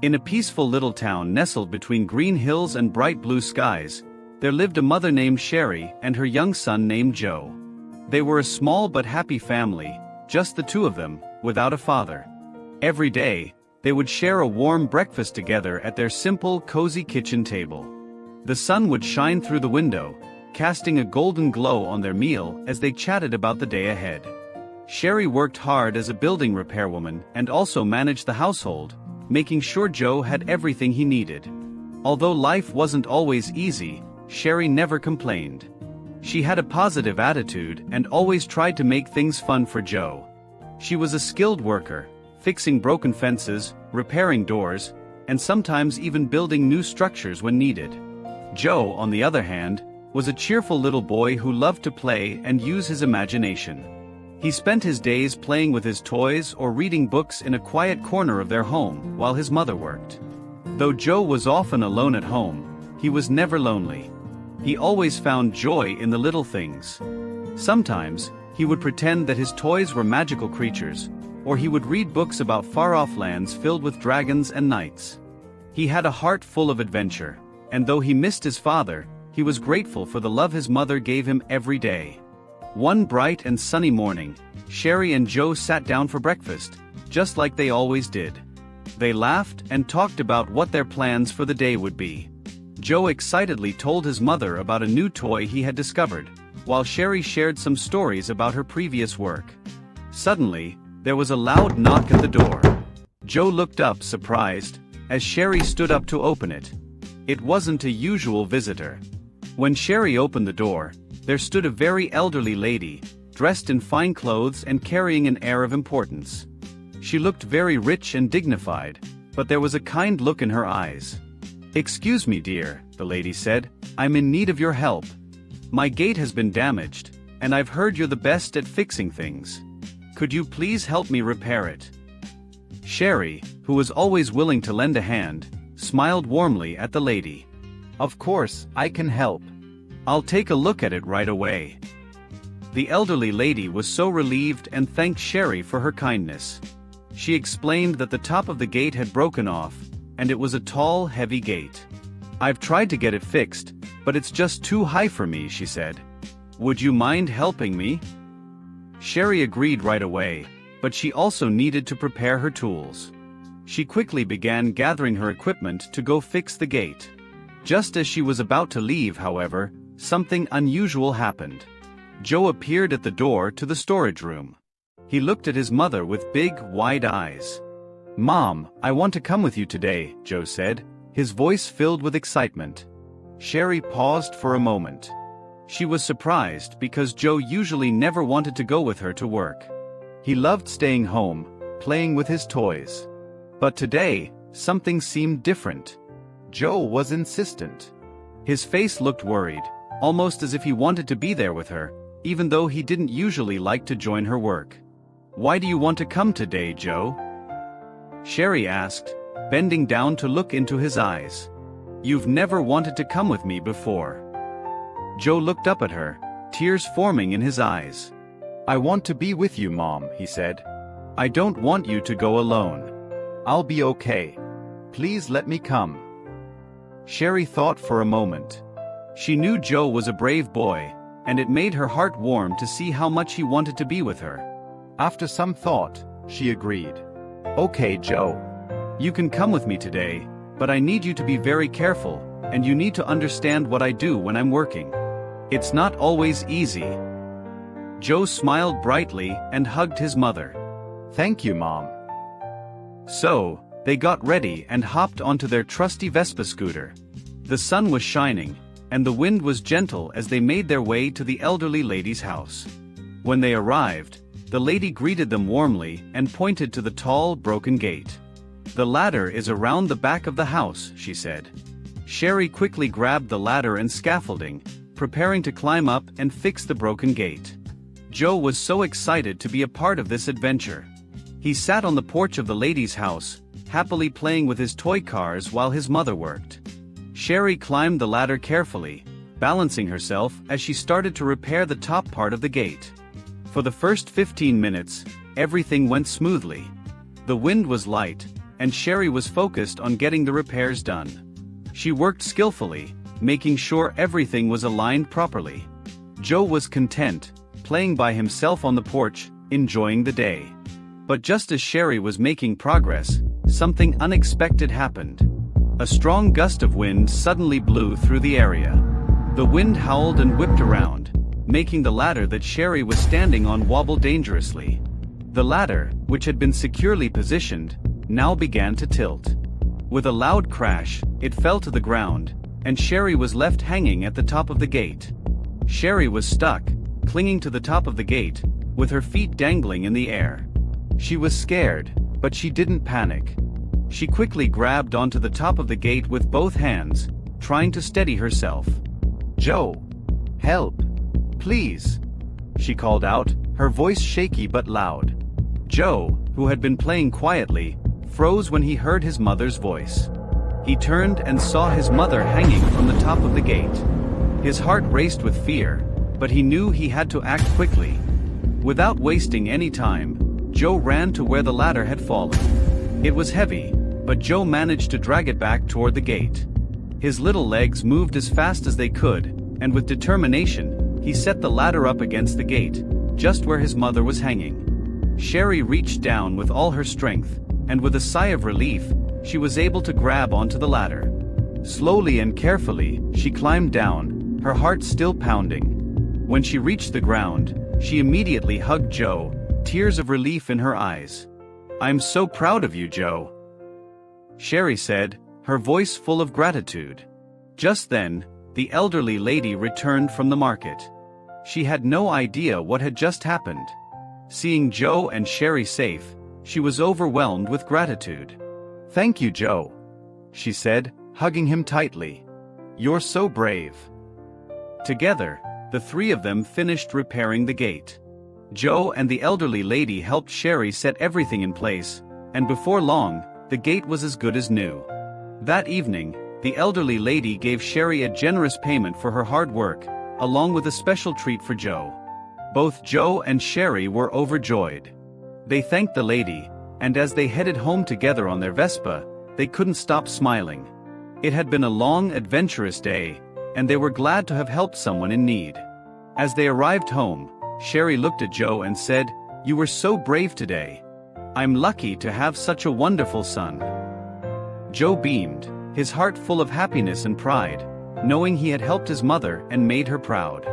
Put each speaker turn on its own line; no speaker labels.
In a peaceful little town nestled between green hills and bright blue skies, there lived a mother named Sherry and her young son named Joe. They were a small but happy family, just the two of them, without a father. Every day, they would share a warm breakfast together at their simple, cozy kitchen table. The sun would shine through the window, casting a golden glow on their meal as they chatted about the day ahead. Sherry worked hard as a building repairwoman and also managed the household, making sure Joe had everything he needed. Although life wasn't always easy, Sherry never complained. She had a positive attitude and always tried to make things fun for Joe. She was a skilled worker, fixing broken fences, repairing doors, and sometimes even building new structures when needed. Joe, on the other hand, was a cheerful little boy who loved to play and use his imagination. He spent his days playing with his toys or reading books in a quiet corner of their home while his mother worked. Though Joe was often alone at home, he was never lonely. He always found joy in the little things. Sometimes, he would pretend that his toys were magical creatures, or he would read books about far-off lands filled with dragons and knights. He had a heart full of adventure, and though he missed his father, he was grateful for the love his mother gave him every day. One bright and sunny morning, Sherry and Joe sat down for breakfast, just like they always did. They laughed and talked about what their plans for the day would be. Joe excitedly told his mother about a new toy he had discovered, while Sherry shared some stories about her previous work. Suddenly, there was a loud knock at the door. Joe looked up surprised, as Sherry stood up to open it. It wasn't a usual visitor. When Sherry opened the door, there stood a very elderly lady, dressed in fine clothes and carrying an air of importance. She looked very rich and dignified, but there was a kind look in her eyes. "Excuse me, dear," the lady said, "I'm in need of your help. My gate has been damaged, and I've heard you're the best at fixing things. Could you please help me repair it?" Sherry, who was always willing to lend a hand, smiled warmly at the lady. "Of course, I can help. I'll take a look at it right away." The elderly lady was so relieved and thanked Sherry for her kindness. She explained that the top of the gate had broken off, and it was a tall, heavy gate. "I've tried to get it fixed, but it's just too high for me," she said. "Would you mind helping me?" Sherry agreed right away, but she also needed to prepare her tools. She quickly began gathering her equipment to go fix the gate. Just as she was about to leave, however, something unusual happened. Joe appeared at the door to the storage room. He looked at his mother with big, wide eyes. "Mom, I want to come with you today," Joe said, his voice filled with excitement. Sherry paused for a moment. She was surprised because Joe usually never wanted to go with her to work. He loved staying home, playing with his toys. But today, something seemed different. Joe was insistent. His face looked worried, almost as if he wanted to be there with her, even though he didn't usually like to join her work. "Why do you want to come today, Joe?" Sherry asked, bending down to look into his eyes. "You've never wanted to come with me before." Joe looked up at her, tears forming in his eyes. "I want to be with you, Mom," he said. "I don't want you to go alone. I'll be okay. Please let me come." Sherry thought for a moment. She knew Joe was a brave boy, and it made her heart warm to see how much he wanted to be with her. After some thought, she agreed. "Okay, Joe. You can come with me today, but I need you to be very careful, and you need to understand what I do when I'm working. It's not always easy." Joe smiled brightly and hugged his mother. "Thank you, Mom." So, they got ready and hopped onto their trusty Vespa scooter. The sun was shining, and the wind was gentle as they made their way to the elderly lady's house. When they arrived, the lady greeted them warmly and pointed to the tall, broken gate. "The ladder is around the back of the house," she said. Sherry quickly grabbed the ladder and scaffolding, preparing to climb up and fix the broken gate. Joe was so excited to be a part of this adventure. He sat on the porch of the lady's house, happily playing with his toy cars while his mother worked. Sherry climbed the ladder carefully, balancing herself as she started to repair the top part of the gate. For the first 15 minutes, everything went smoothly. The wind was light, and Sherry was focused on getting the repairs done. She worked skillfully, making sure everything was aligned properly. Joe was content, playing by himself on the porch, enjoying the day. But just as Sherry was making progress, something unexpected happened. A strong gust of wind suddenly blew through the area. The wind howled and whipped around, making the ladder that Sherry was standing on wobble dangerously. The ladder, which had been securely positioned, now began to tilt. With a loud crash, it fell to the ground, and Sherry was left hanging at the top of the gate. Sherry was stuck, clinging to the top of the gate, with her feet dangling in the air. She was scared, but she didn't panic. She quickly grabbed onto the top of the gate with both hands, trying to steady herself. "Joe! Help! Please!" she called out, her voice shaky but loud. Joe, who had been playing quietly, froze when he heard his mother's voice. He turned and saw his mother hanging from the top of the gate. His heart raced with fear, but he knew he had to act quickly. Without wasting any time, Joe ran to where the ladder had fallen. It was heavy, but Joe managed to drag it back toward the gate. His little legs moved as fast as they could, and with determination, he set the ladder up against the gate, just where his mother was hanging. Sherry reached down with all her strength, and with a sigh of relief, she was able to grab onto the ladder. Slowly and carefully, she climbed down, her heart still pounding. When she reached the ground, she immediately hugged Joe, tears of relief in her eyes. "I'm so proud of you, Joe," Sherry said, her voice full of gratitude. Just then, the elderly lady returned from the market. She had no idea what had just happened. Seeing Joe and Sherry safe, she was overwhelmed with gratitude. "Thank you, Joe," she said, hugging him tightly. "You're so brave." Together, the three of them finished repairing the gate. Joe and the elderly lady helped Sherry set everything in place, and before long, the gate was as good as new. That evening, the elderly lady gave Sherry a generous payment for her hard work, along with a special treat for Joe. Both Joe and Sherry were overjoyed. They thanked the lady, and as they headed home together on their Vespa, they couldn't stop smiling. It had been a long, adventurous day, and they were glad to have helped someone in need. As they arrived home, Sherry looked at Joe and said, "You were so brave today. I'm lucky to have such a wonderful son." Joe beamed, his heart full of happiness and pride, knowing he had helped his mother and made her proud.